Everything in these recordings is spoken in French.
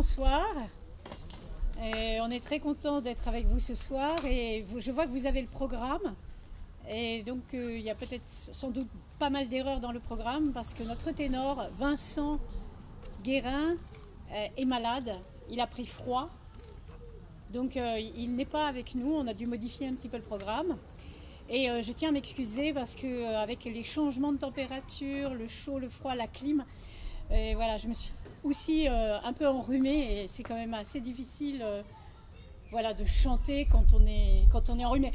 bonsoir. Et on est très content d'être avec vous ce soir et je vois que vous avez le programme. Et donc il y a peut-être sans doute pas mal d'erreurs dans le programme parce que notre ténor, Vincent Guérin, est malade. Il a pris froid. Donc il n'est pas avec nous. On a dû modifier un petit peu le programme. Et je tiens à m'excuser parce qu'avec les changements de température, le chaud, le froid, la clim, et voilà, je me suis aussi un peu enrhumée et c'est quand même assez difficile voilà, de chanter quand on est enrhumé.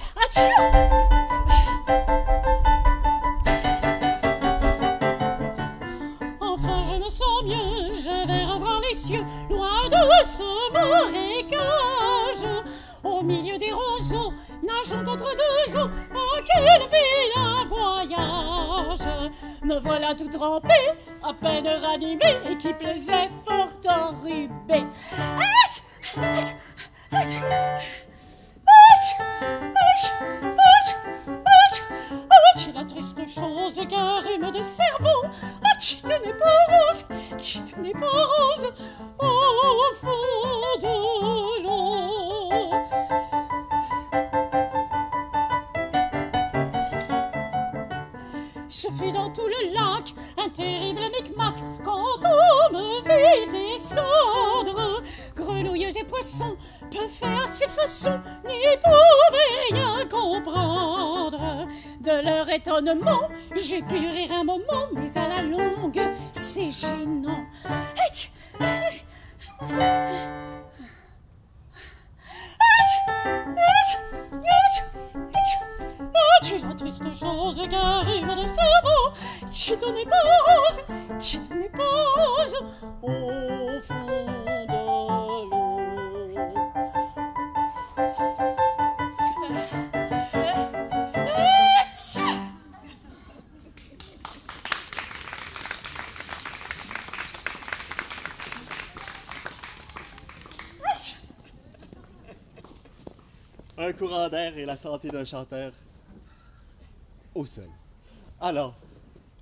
Enfin je me sens mieux, je vais revoir les cieux, loin de ce marécage. Au milieu des roseaux, nageant entre deux eaux, à quelle ville un voyage. Me voilà tout trempé, à peine ranimé, et qui plaisait fort enrhumé. La triste chose qu'un rhume de cerveau. Tu n'es pas rose, au fond de l'eau. Ce fut dans tout le lac un terrible micmac quand on me vit descendre. Grenouilles et poissons peuvent faire ces façons, n'y pouvaient rien comprendre. De leur étonnement, j'ai pu rire un moment, mais à la longue, c'est gênant. La triste chose qu'un rhume de cerveau. Tu n'es pas rose, au fond de l'eau. Un courant d'air et la santé d'un chanteur au sol. Alors,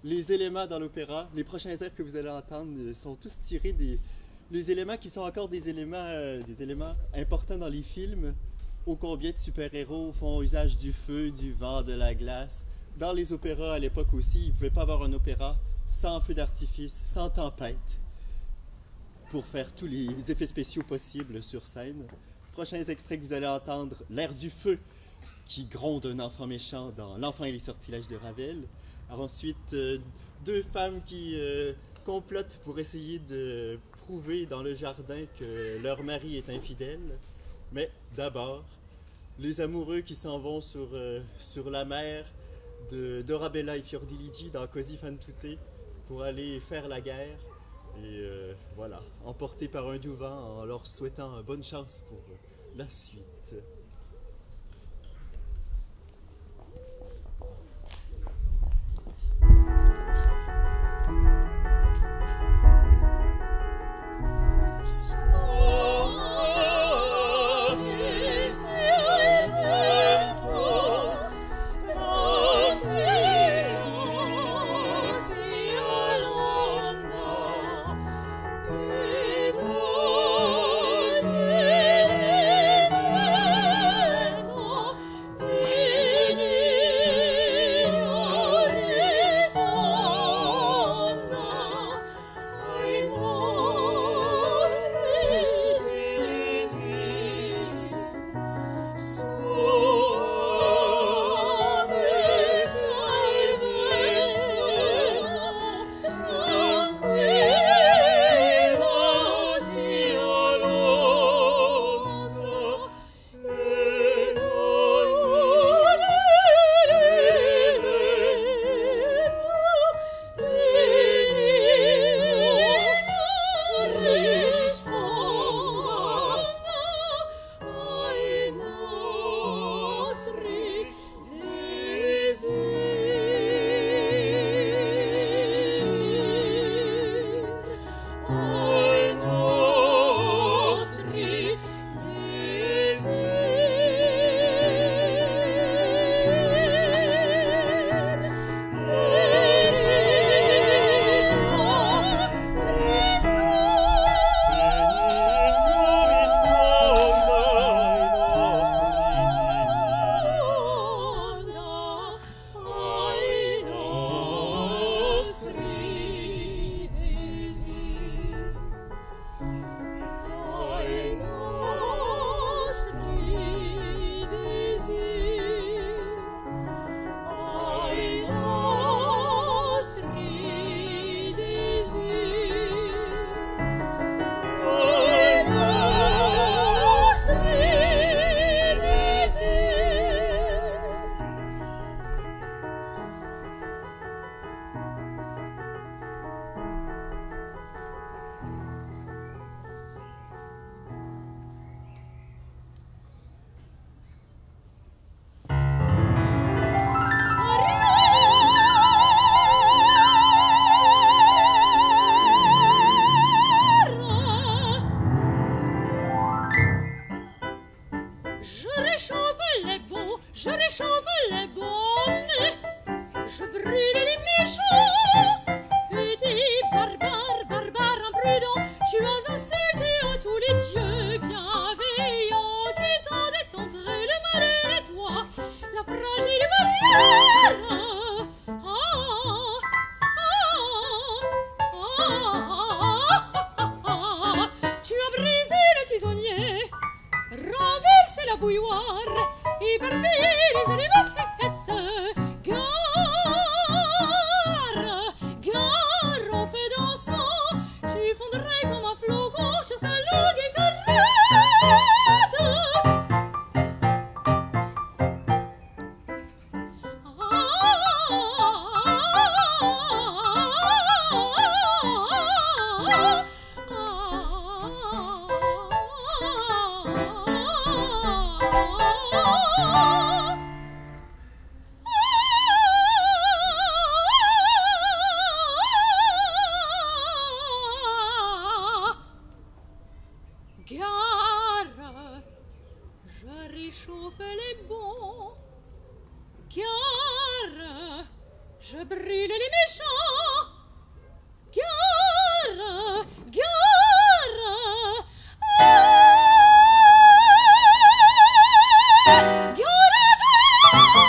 les éléments dans l'opéra, les prochains airs que vous allez entendre sont tous tirés des éléments qui sont encore des éléments importants dans les films. Ô combien de super-héros font usage du feu, du vent, de la glace. Dans les opéras à l'époque aussi, il ne pouvait pas avoir un opéra sans feu d'artifice, sans tempête, pour faire tous les effets spéciaux possibles sur scène. Prochains extraits que vous allez entendre, l'air du feu, qui gronde un enfant méchant dans L'Enfant et les sortilèges de Ravel. Alors ensuite, deux femmes qui complotent pour essayer de prouver dans le jardin que leur mari est infidèle. Mais d'abord, les amoureux qui s'en vont sur la mer de Dorabella et Fiordiligi dans Così fan tutte pour aller faire la guerre. Et voilà, emportés par un doux vent en leur souhaitant bonne chance pour la suite. Oh, Tu as brisé le tisonnier, renversé la bouilloire, éparpillé les allumettes. Gare, gare, en feu dansant, tu fondrais comme un flocon sur sa longue écarrette. Gare, je réchauffe les bons. Gare, je brûle les méchants. Gare, gare, gare à toi.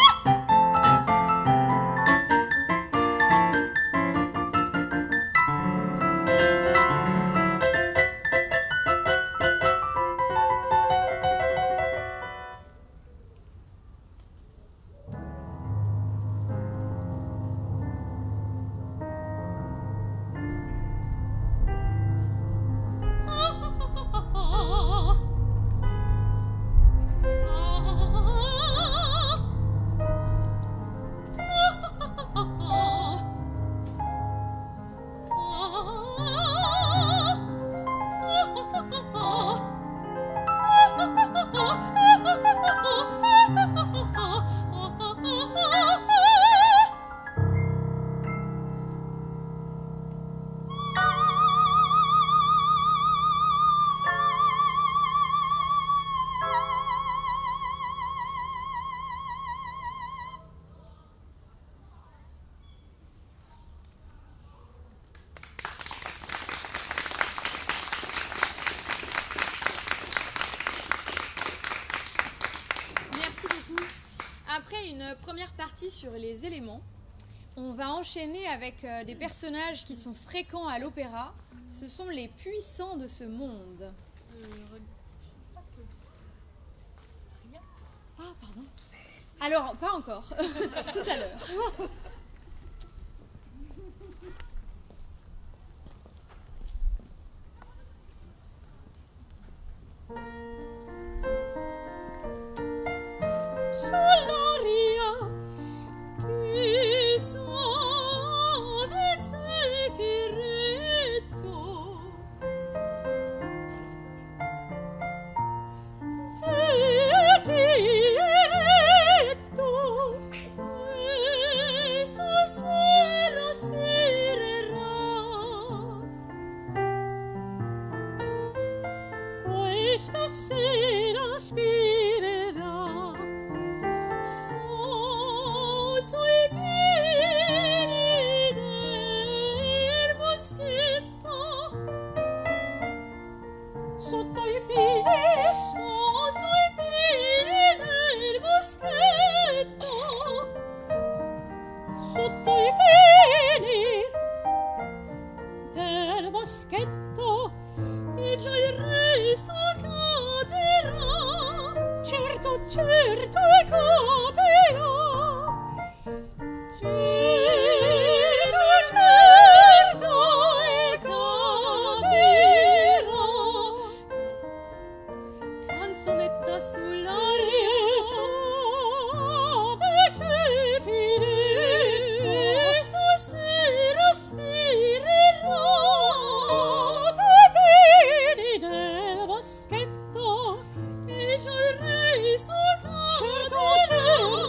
Après une première partie sur les éléments, on va enchaîner avec des personnages qui sont fréquents à l'opéra. Ce sont les puissants de ce monde. Ah, pardon. Alors, pas encore. Tout à l'heure. Stasera spirerà sotto i piedi del boschetto, sotto i piedi del boschetto, sotto i piedi del boschetto, e già il resto certo, certo e capirò. Certo, certo e capirò. Canzonetta sull'aria avete finito, stasera spirerò dai piedi del boschetto. Certo, certo.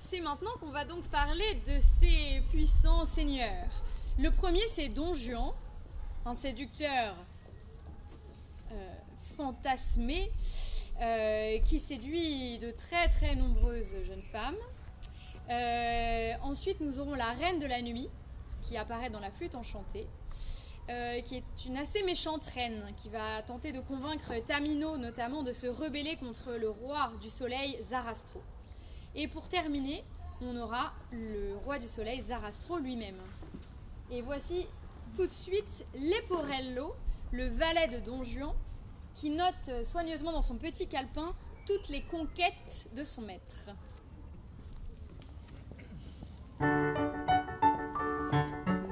c'est maintenant qu'on va donc parler de ces puissants seigneurs. Le premier, c'est Don Juan, un séducteur fantasmé qui séduit de très très nombreuses jeunes femmes. Ensuite, nous aurons la reine de la nuit qui apparaît dans la flûte enchantée, qui est une assez méchante reine qui va tenter de convaincre Tamino notamment de se rebeller contre le roi du soleil Zarastro. Et pour terminer, on aura le roi du soleil Zarastro lui-même. Et voici tout de suite Leporello, le valet de Don Juan, qui note soigneusement dans son petit calepin toutes les conquêtes de son maître.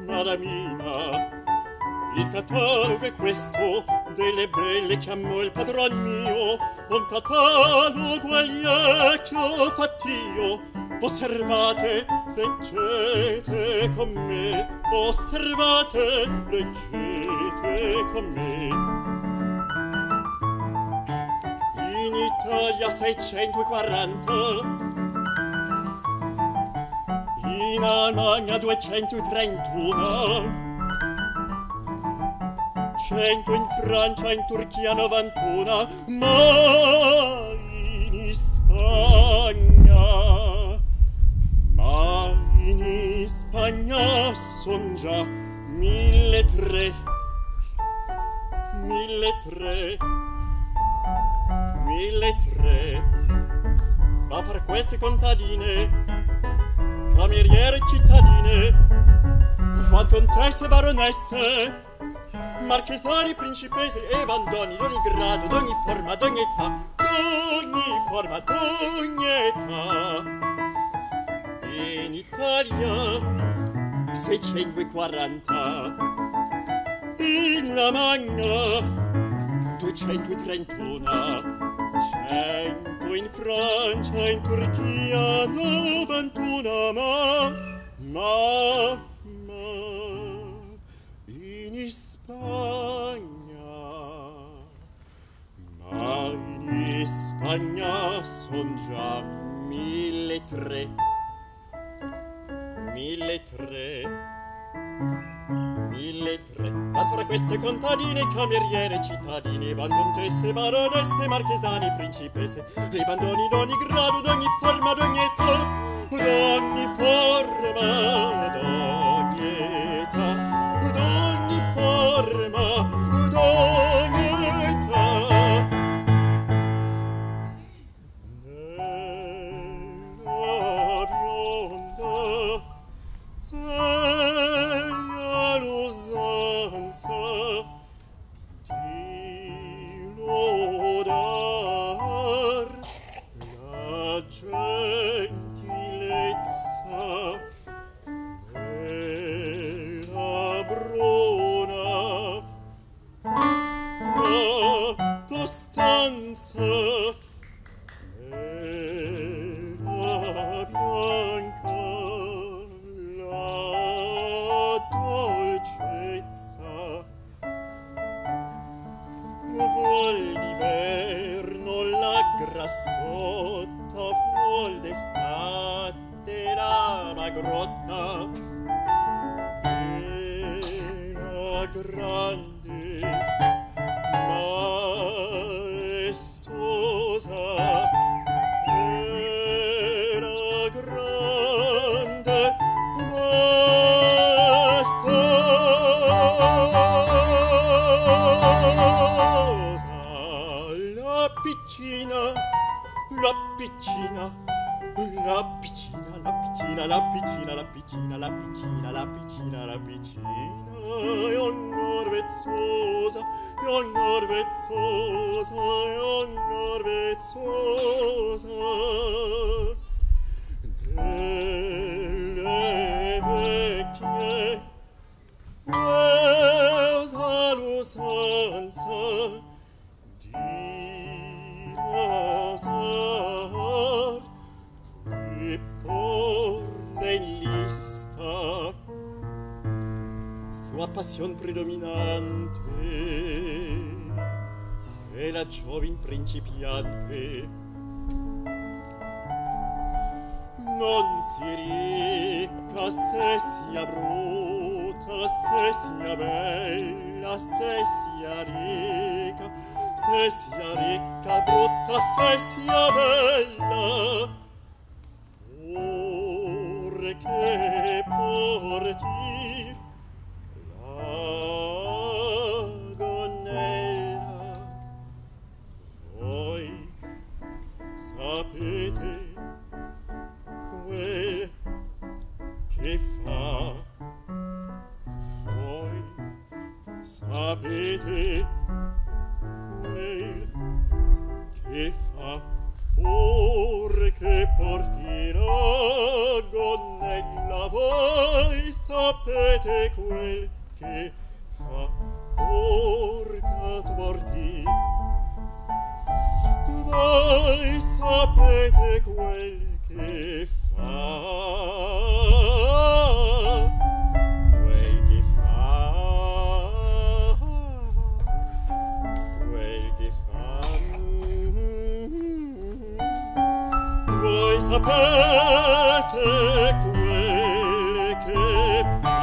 Madamina, il catalogo è questo delle belle che amo il padron mio, un catalogo agli occhi ho fatt'io. Osservate, leggete con me, osservate, leggete con me. In Italia 640, in Almagna 231, 100 in Francia, in Turchia 91, ma in Spagna son già 1.300. 1.300 va a far queste contadine, cameriere cittadine, fa contesse baronesse, marchesani principesse e vandoni d'ogni grado, d'ogni forma, d'ogni età, d'ogni forma, d'ogni età. In Italia 640, in La Magna 231, 100 in Francia, in Turchia 91, ma in Spagna son già 1.300. 1.300 va tra queste contadine, cameriere cittadine, van contesse, baronesse, marchesane, principesse, e vandoni d'ogni grado, d'ogni forma, d'ogni età, d'ogni forma, d'ogni età, d'ogni forma, d'ogni età. non si ricca se sia brutta, se sia bella, se sia ricca, se sia ricca, brutta, se sia bella. Or che porti la gonnella, voi sapete quel che fa, voi sapete quel che fa. Or che porti la gonnella, voi sapete quel che fa. Or che porti, voi sapete quel che fa. Quel che fa, quel che fa. Voi sapete quel che fa.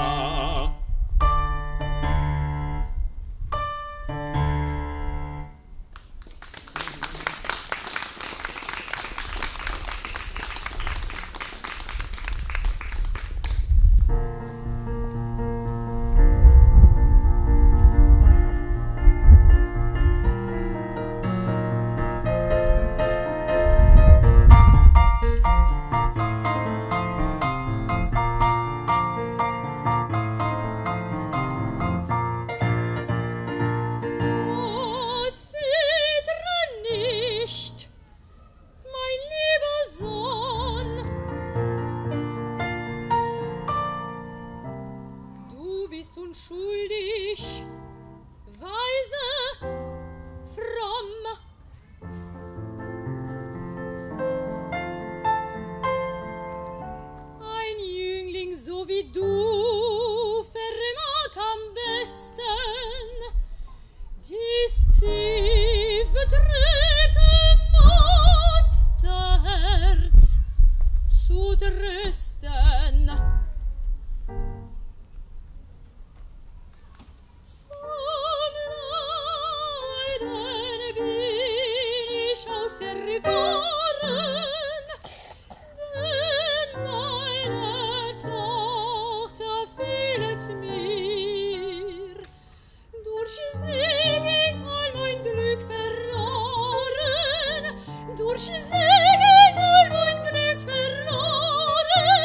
Durch Segen all mein Glück verloren,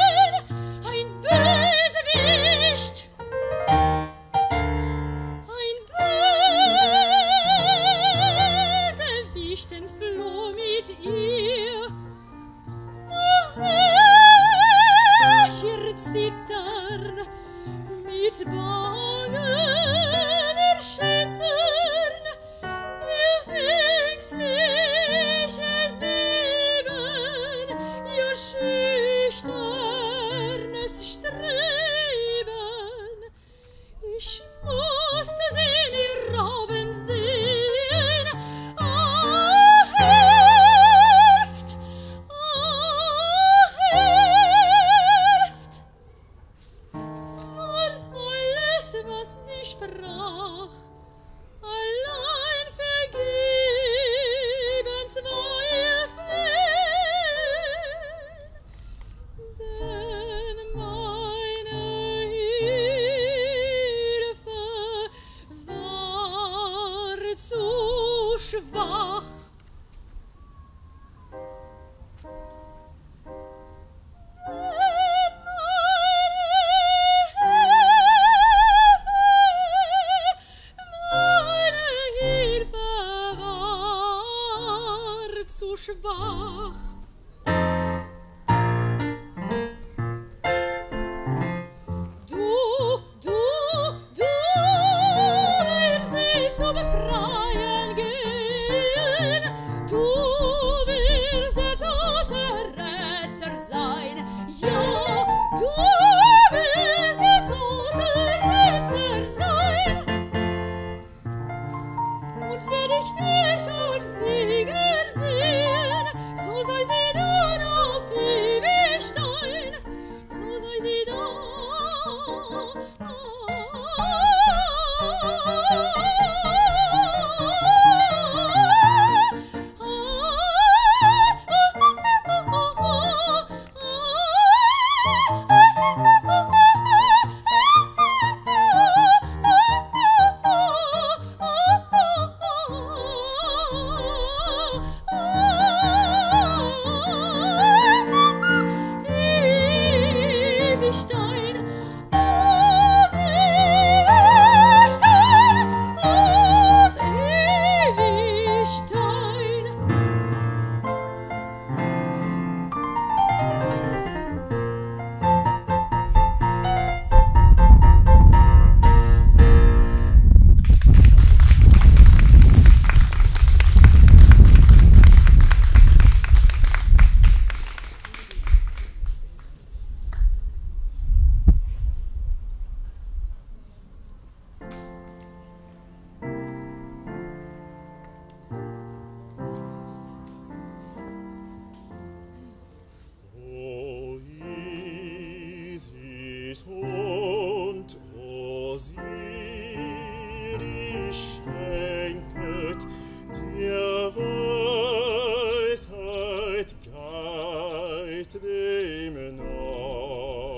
het Geist dem neuen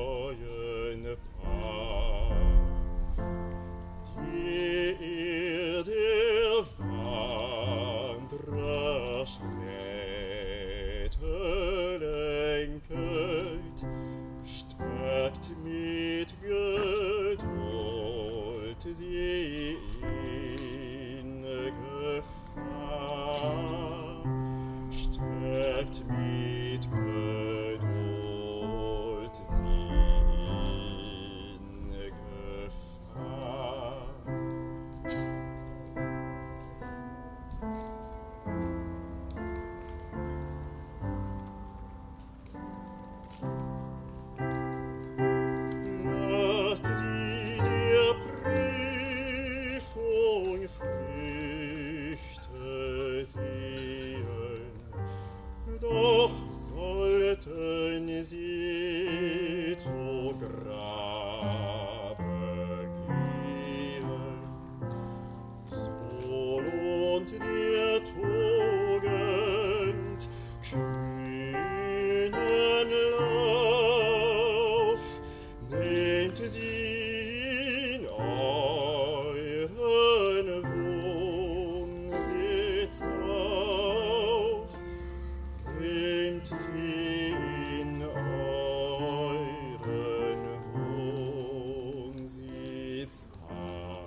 Paar. Die der Wanderer Schritte lenket, stärkt mit Geduld sie in Gefahr, stärkt mit Geduld sie in Gefahr. Lasst sie der Prüfung Früchte sehen, doch sollten sie zu Grabe gehen, so lohnt der Tugend kühnen Lauf, nehmt sie in euren Wohnsitz auf, nehmt sie in euren Wohnsitz auf.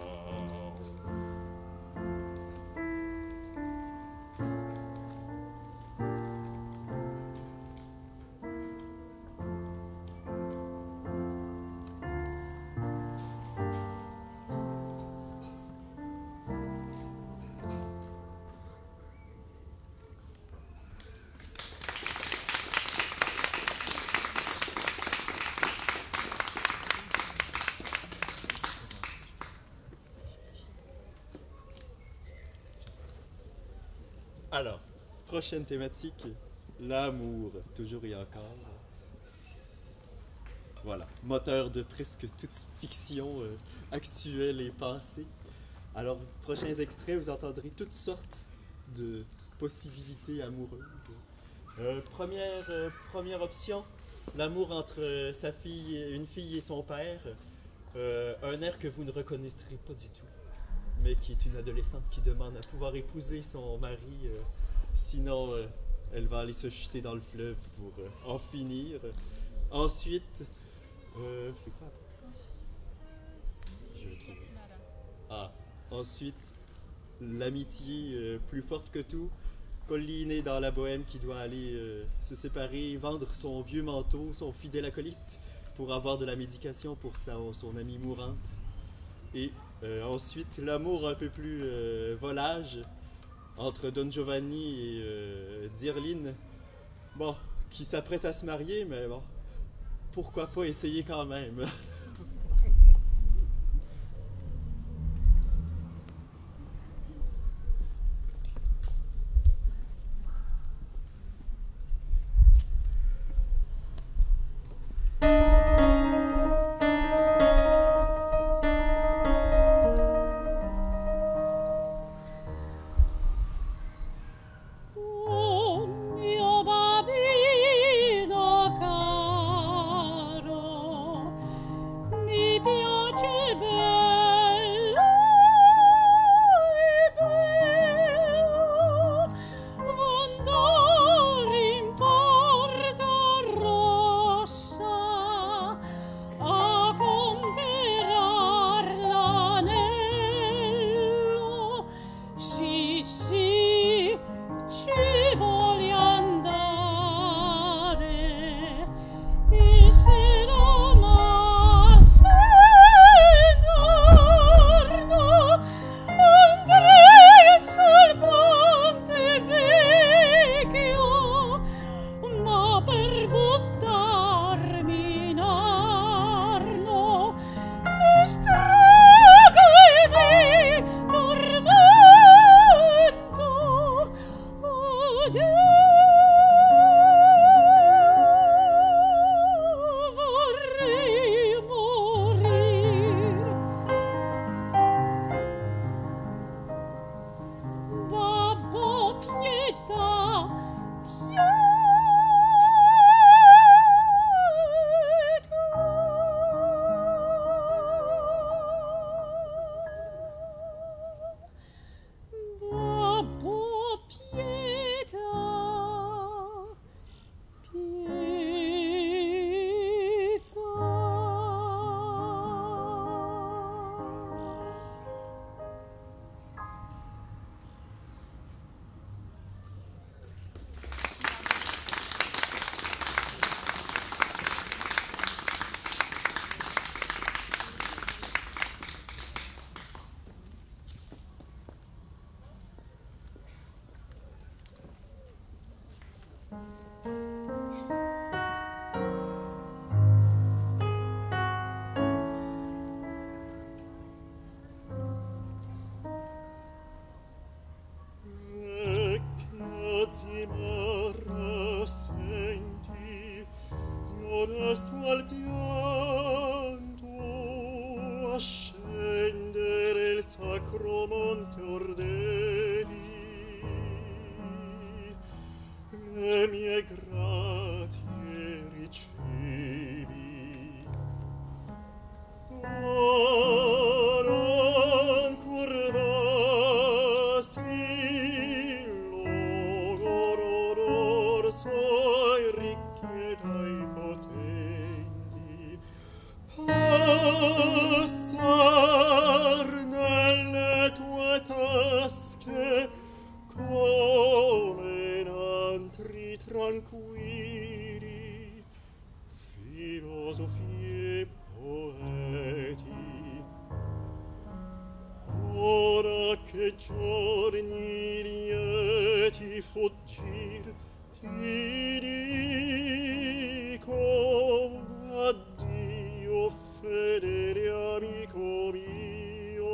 Alors, prochaine thématique, l'amour, toujours et encore. Voilà, moteur de presque toute fiction actuelle et passée. Alors, prochains extraits, vous entendrez toutes sortes de possibilités amoureuses. Première option, l'amour entre une fille et son père. Un air que vous ne reconnaîtrez pas du tout, mais qui est une adolescente qui demande à pouvoir épouser son mari, sinon elle va aller se jeter dans le fleuve pour en finir. Ensuite, c'est quoi? Ensuite, l'amitié plus forte que tout. Colliné dans la bohème qui doit aller se séparer, vendre son vieux manteau, son fidèle acolyte, pour avoir de la médication pour son amie mourante. Et ensuite, l'amour un peu plus volage entre Don Giovanni et Dirline, bon, qui s'apprête à se marier, mais bon, pourquoi pas essayer quand même. grazie ricevi. Ora ancor vasti l'ogor suoi ricche dai potenti, passar nelle tue tasche come in antri tranquilli filosofi e poeti. Ora che giorni lieti fuggir ti dico addio fedele amico mio,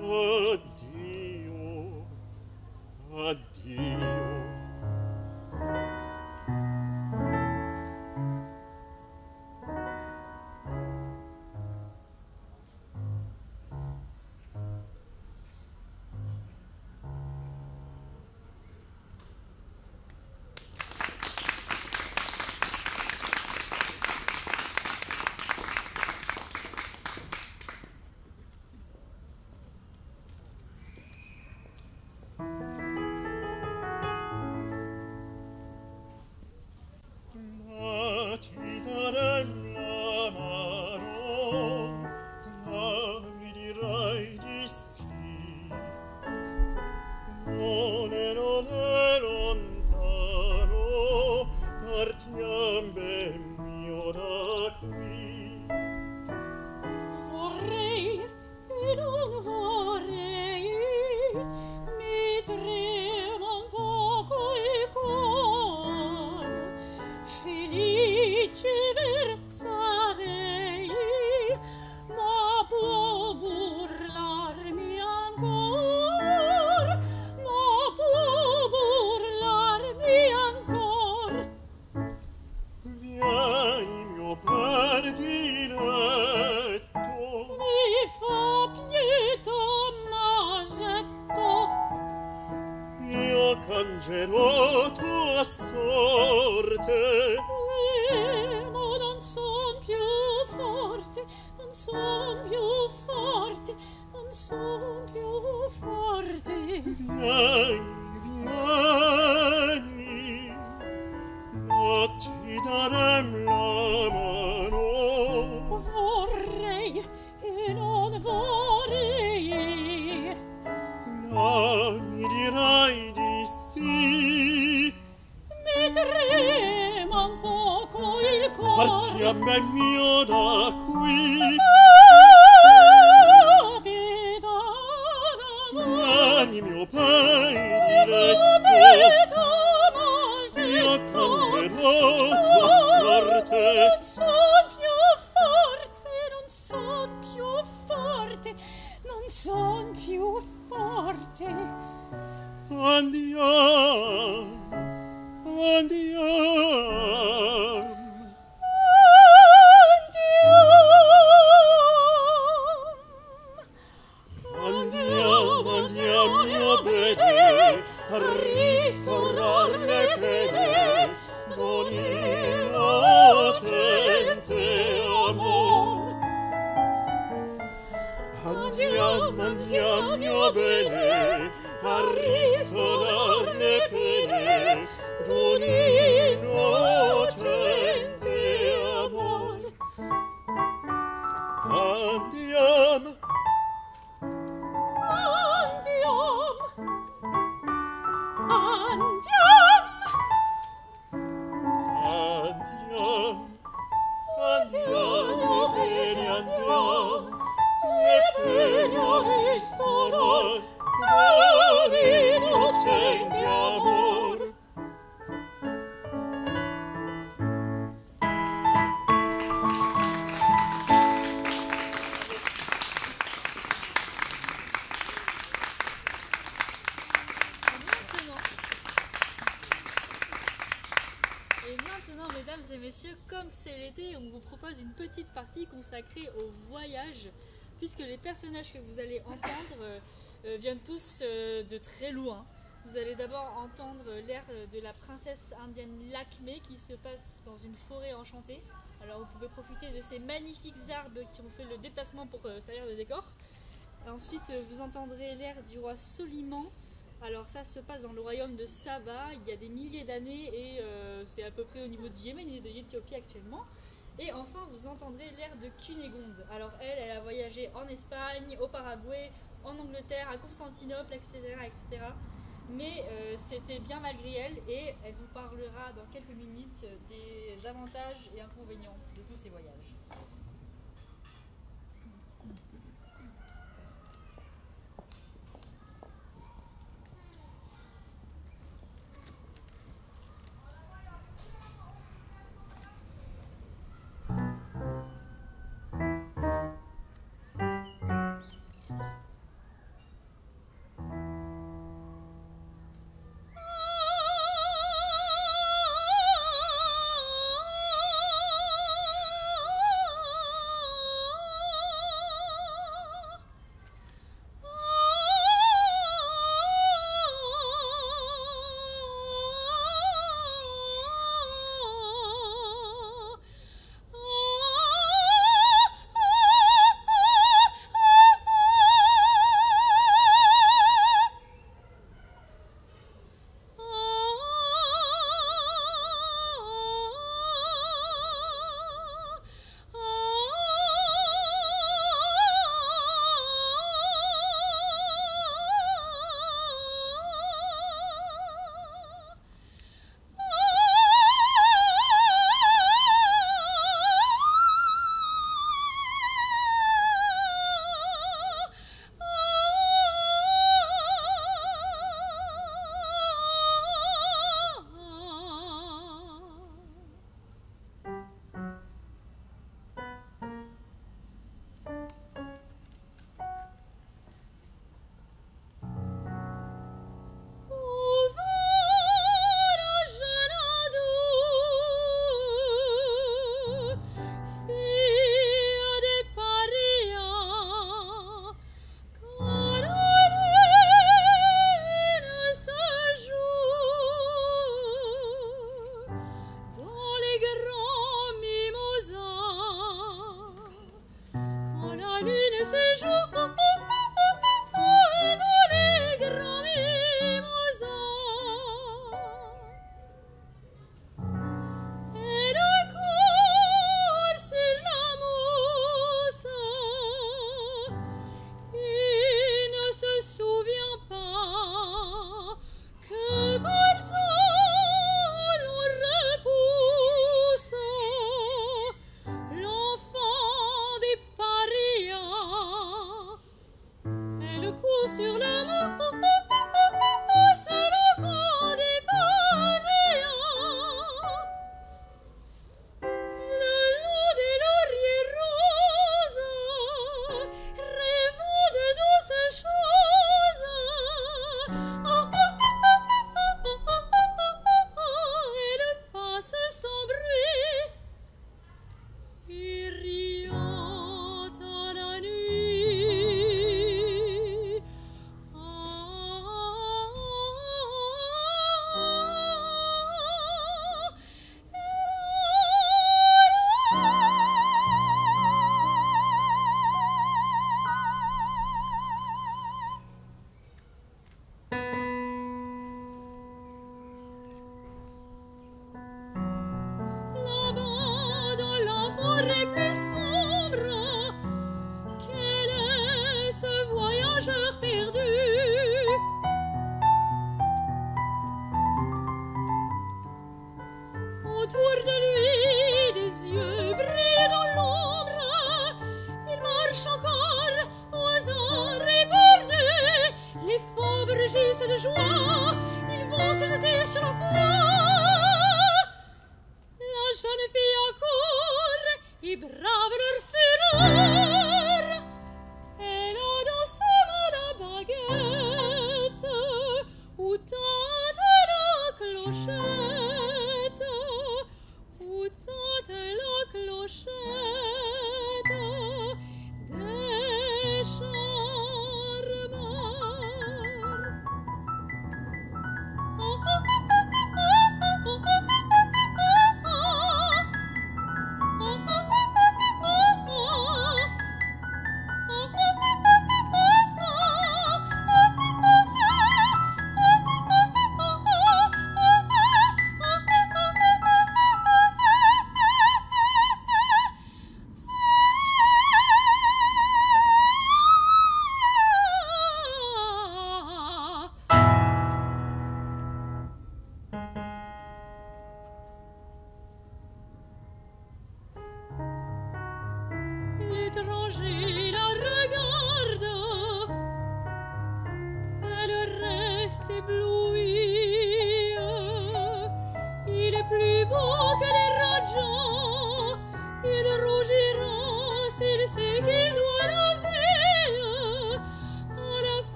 addio, addio. Ma ti darem la mano, ma mi dirai di sì. Non è lontano, partiam ben mio da qui. Vorrei e non vorrei, mi trema un poco il cuore, felice versarei, ma può burlarmi ancor, ma può burlarmi ancor. Vieni mio bel diletto, Mi fa pietà masetto, io cangerò tua sorte. ma non son più forte, non son più forte, non son più forte. Vieni, vieni, ma ti darem la mano. Vorrei e non vorrei, Ma mi dirai di sì. mi trema un poco il cuore. Partiam ben mio da qui. Oh, pietà d'amore, Vieni mio bel pietà diletto, io masetto. cangerò tua sorte. Non son più forte, non son più forte, non son più forte. Andiam, andiam. Andiamo, andiamo, mio bene, a ristorar le pene d'un innocente amor. Andiamo, andiamo, mio bene, a ristorar le pene d'un innocente amor. Andiamo, andiamo, andiamo, bene, andiamo, le pene a ristorar d'un innocente amor. Et maintenant, mesdames et messieurs, comme c'est l'été, on vous propose une petite partie consacrée au voyage, puisque les personnages que vous allez entendre viennent tous de très loin. Vous allez d'abord entendre l'air de la princesse indienne Lakmé qui se passe dans une forêt enchantée. Alors vous pouvez profiter de ces magnifiques arbres qui ont fait le déplacement pour salir le décor. Ensuite vous entendrez l'air du roi Soliman. Alors ça se passe dans le royaume de Saba il y a des milliers d'années et c'est à peu près au niveau du Yémen et de l'Éthiopie actuellement. Et enfin vous entendrez l'air de Cunégonde. Alors elle a voyagé en Espagne, au Paraguay, en Angleterre, à Constantinople, etc. etc. Mais c'était bien malgré elle et elle vous parlera dans quelques minutes des avantages et inconvénients de tous ces voyages.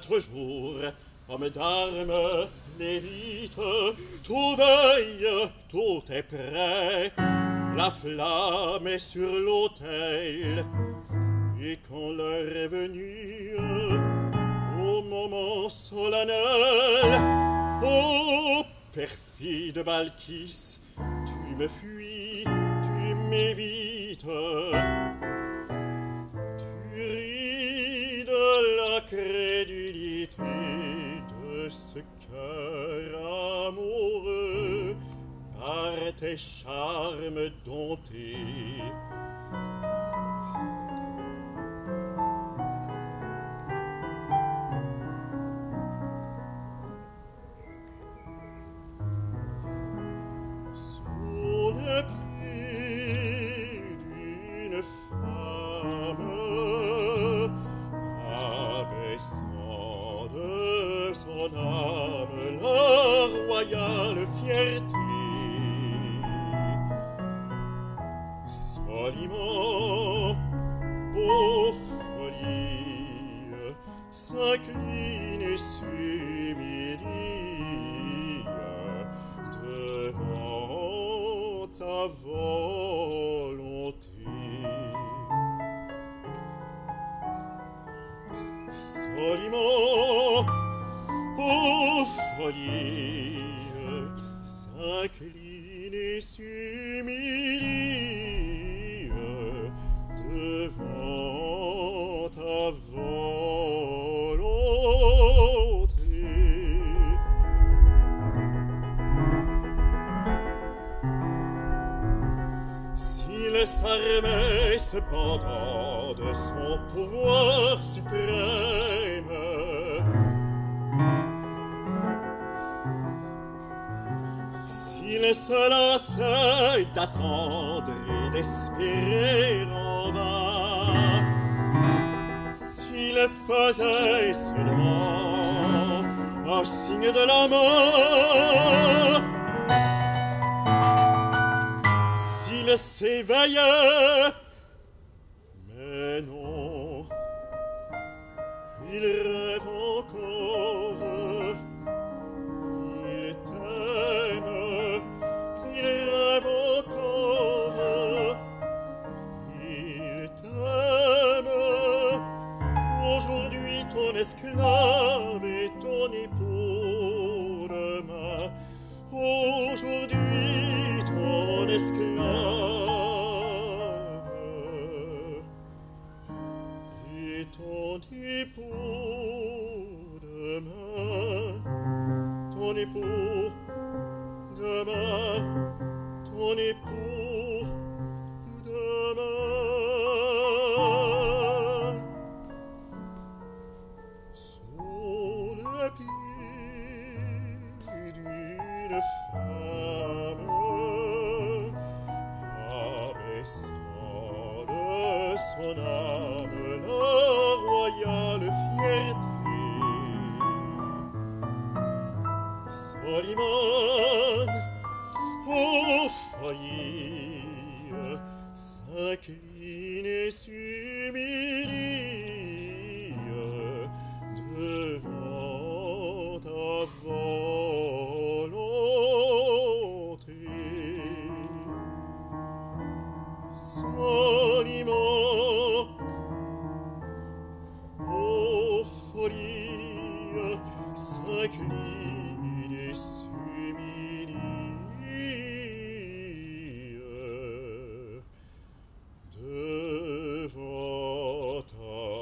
4 jours, hommes d'armes, lévites, tout veille, tout est prêt. La flamme est sur l'autel, et quand l'heure est venue, au moment solennel, ô perfide Balkis, tu me fuis, tu m'évites. Tu ris de la crédulité de ce cœur amoureux par tes charmes domptés. Sous le pied d'une femme, abaissant de son âme la royale fierté, soliment, ô folie, s'incline et s'humilie devant ta volonté. Soliment, ô folie, s'incline et s'humilie devant ta volonté. S'il s'armait cependant de son pouvoir suprême, s'il se lassait d'attendre et d'espérer en vain, s'il faisait seulement un signe de la mort, s'il s'éveillait, mais non, il rêve encore, il t'aime, il rêve encore, il t'aime. Aujourd'hui ton esclave et ton époux demain, aujourd'hui ton esclave et ton époux demain, ton époux demain, ton époux demain. Sous le pied d'une femme, abaissant de son âme la royale fierté, Solimoine, ô folie, s'incline et s'humilie devant ta volonté. Soliment, ô folie, s'incline et s'humilie devant ta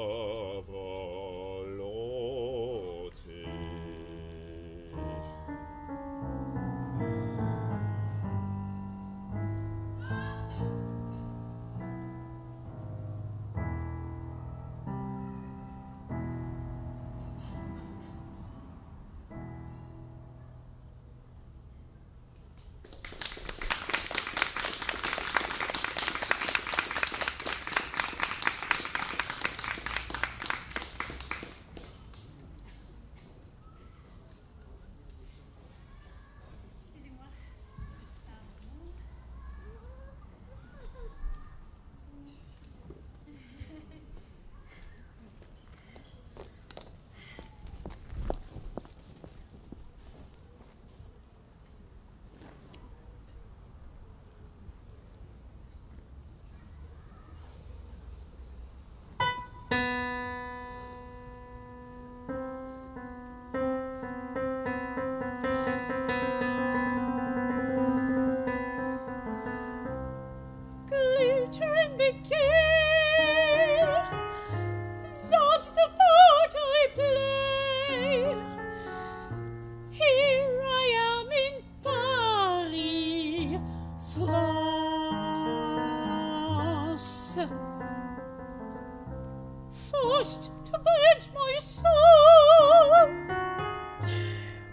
just to bend my soul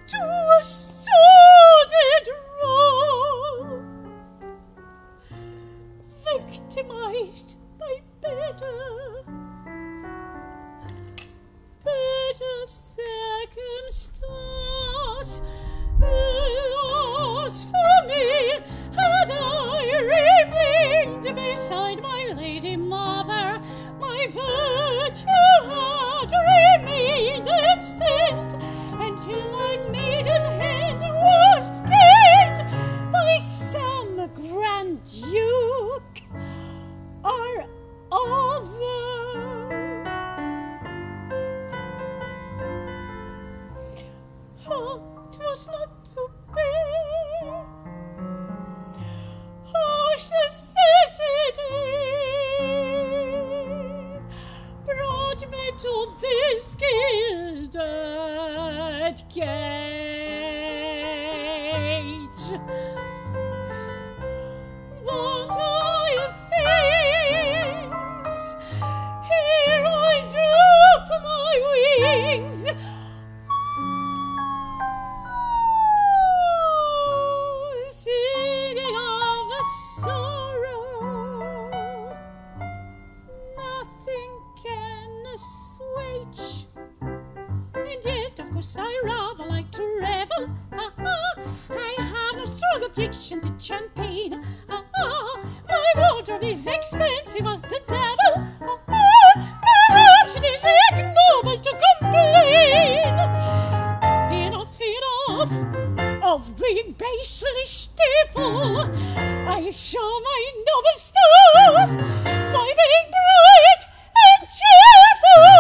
to a sordid role, victimized by better circumstance. Loss for me, had I remained beside my lady mother, my virtue had remained extant until my maiden hand was gained by some grand duke or other. Oh, 'twas not to bear, harsh necessity brought me to this gilded cage. Want I things, here I droop my wings. Singing of a sorrow nothing can assuage, and yet of course I rather like to revel. I have no strong objection to champagne. My wardrobe is expensive as the devil. Perhaps it is ignoble to complain. Enough of being basely stifle. I show my noble stuff by being bright and cheerful.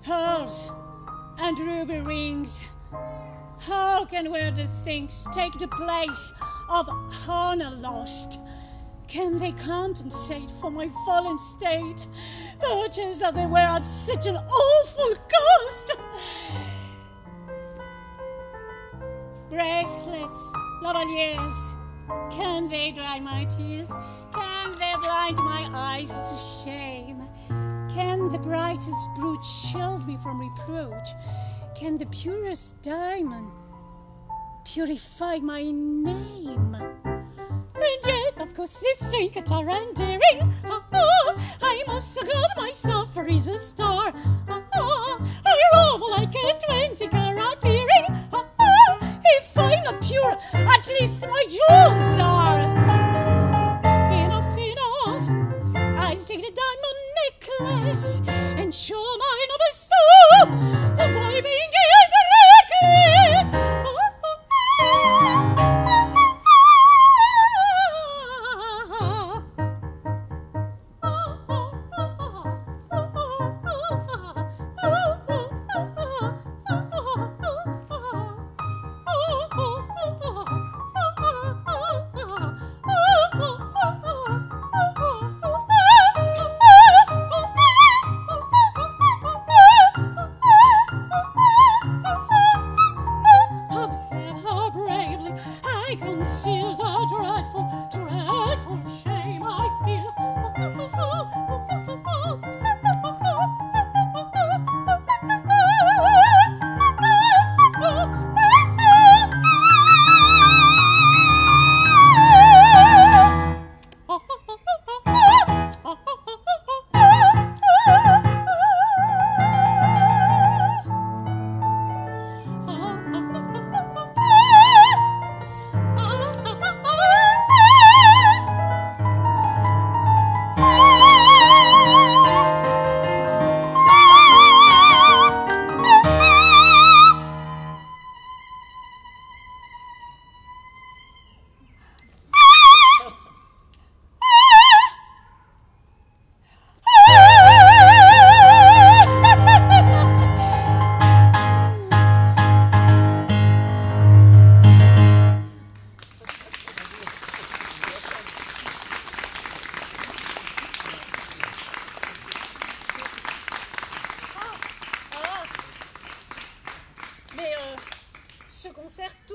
Pearls and ruby rings, how can welded things take the place of honor lost? Can they compensate for my fallen state, purchased as they were at such an awful cost? Bracelets, lavaliers, can they dry my tears? Can they blind my eyes to shame? Can the brightest brooch shield me from reproach? Can the purest diamond purify my name? And yet, of course, it's trinket or endearing. I must guard myself for he's a star. I roll like a 20-carat earring. If I'm not pure, at least my jewels are. Enough, I'll take the diamond necklace and show my noble stuff by being reckless.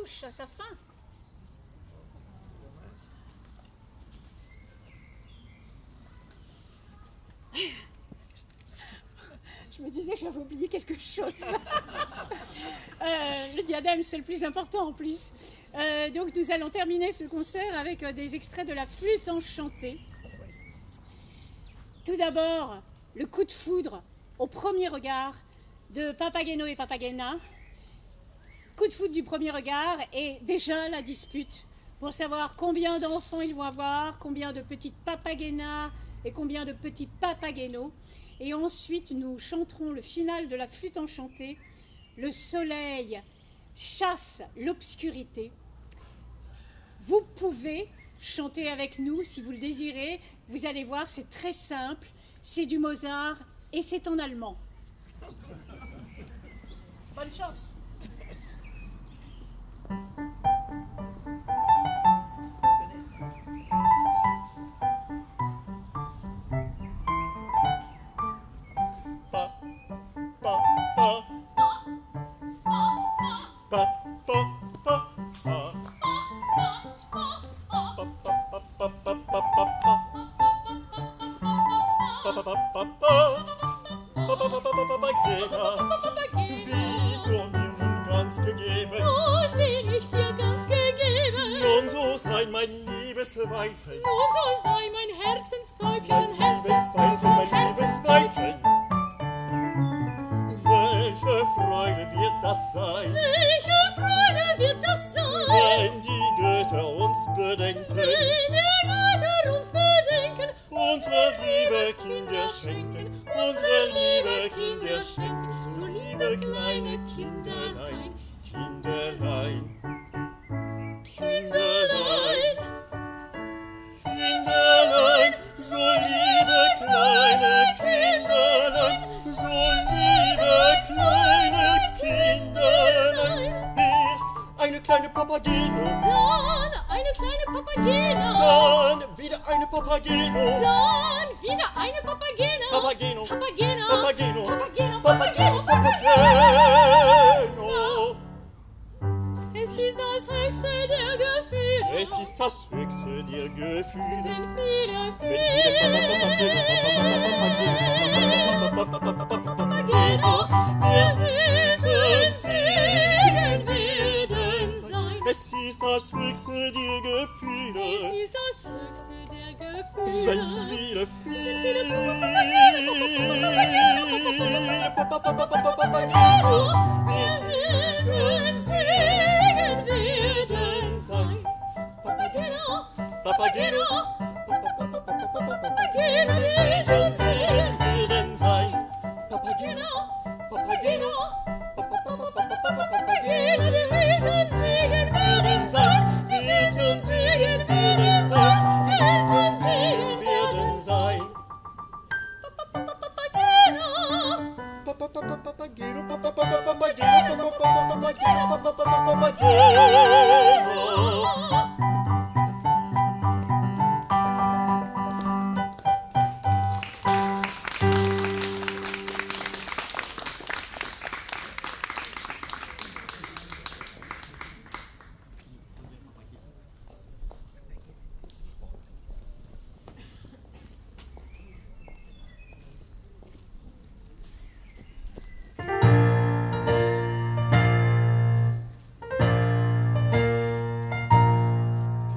touche à sa fin. Je me disais que j'avais oublié quelque chose. Le diadème, c'est le plus important en plus. Donc nous allons terminer ce concert avec des extraits de la flûte enchantée. Tout d'abord, le coup de foudre au premier regard de Papageno et Papagena. Coup de foudre du premier regard et déjà la dispute pour savoir combien d'enfants ils vont avoir, combien de petites Papagena et combien de petits Papageno. Et ensuite, nous chanterons le final de la flûte enchantée. Le soleil chasse l'obscurité. Vous pouvez chanter avec nous si vous le désirez. Vous allez voir, c'est très simple. C'est du Mozart et c'est en allemand. Bonne chance. Weibchen. Nun so sei mein Herzenstäubchen, Mein liebes Weibchen. Welche Freude wird das sein? Welche Freude wird das sein? Wenn die Götter uns bedenken. Wenn die Götter uns bedenken. Unsere liebe Kinder schenken. Unsere liebe Kinder schenken. So liebe kleine Kinderlein. Kinderlein. Kinderlein. Kinderlein, so liebe kleine Kinderlein, so liebe kleine Kinderlein. Erst eine kleine Papageno, Dann eine kleine Papagena. dann wieder eine Papageno, Dann wieder eine Papagena. Papageno, Papagena. Papageno, Papageno. Papageno, Papageno. Papageno. Es ist das höchste der Gefühle. Es ist das höchste der Gefühle. Wenn viele, Papageno, der wilden Segen werden sein. Es ist das höchste der Gefühle. Es ist das höchste der Wenn Gefühle. viele Papageno, der wilden Segen werden sein. Papageno, Papageno, Papageno, der wilden Segen werden sein. Papageno, Papageno, Papageno, der wilden Segen werden sein. die wilden Segen werden sein. Die wilden Segen werden sein. Papageno.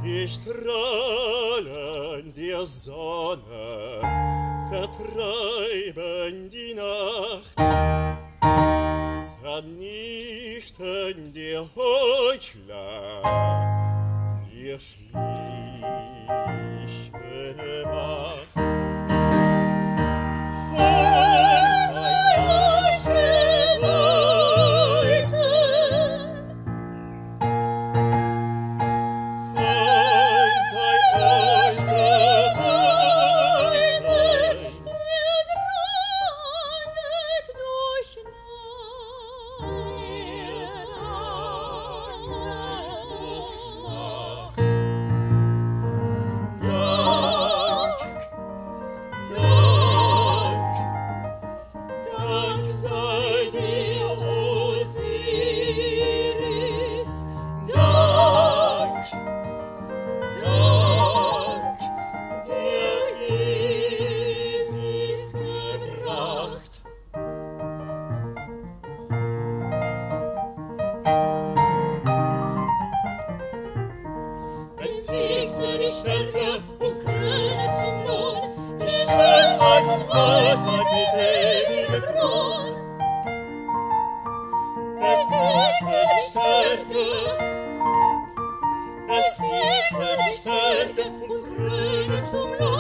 Die Strahlen der Sonne vertreiben die Nacht, zernichten der Heuchler ihr schlichene Macht. Und sei euch gewalten, sei euch gewalten, Ihr dranget durch Nacht. Dank das mag mit ewigem Thron. Es segne die Stärke, es segne die Stärke und kröne zum Lohn.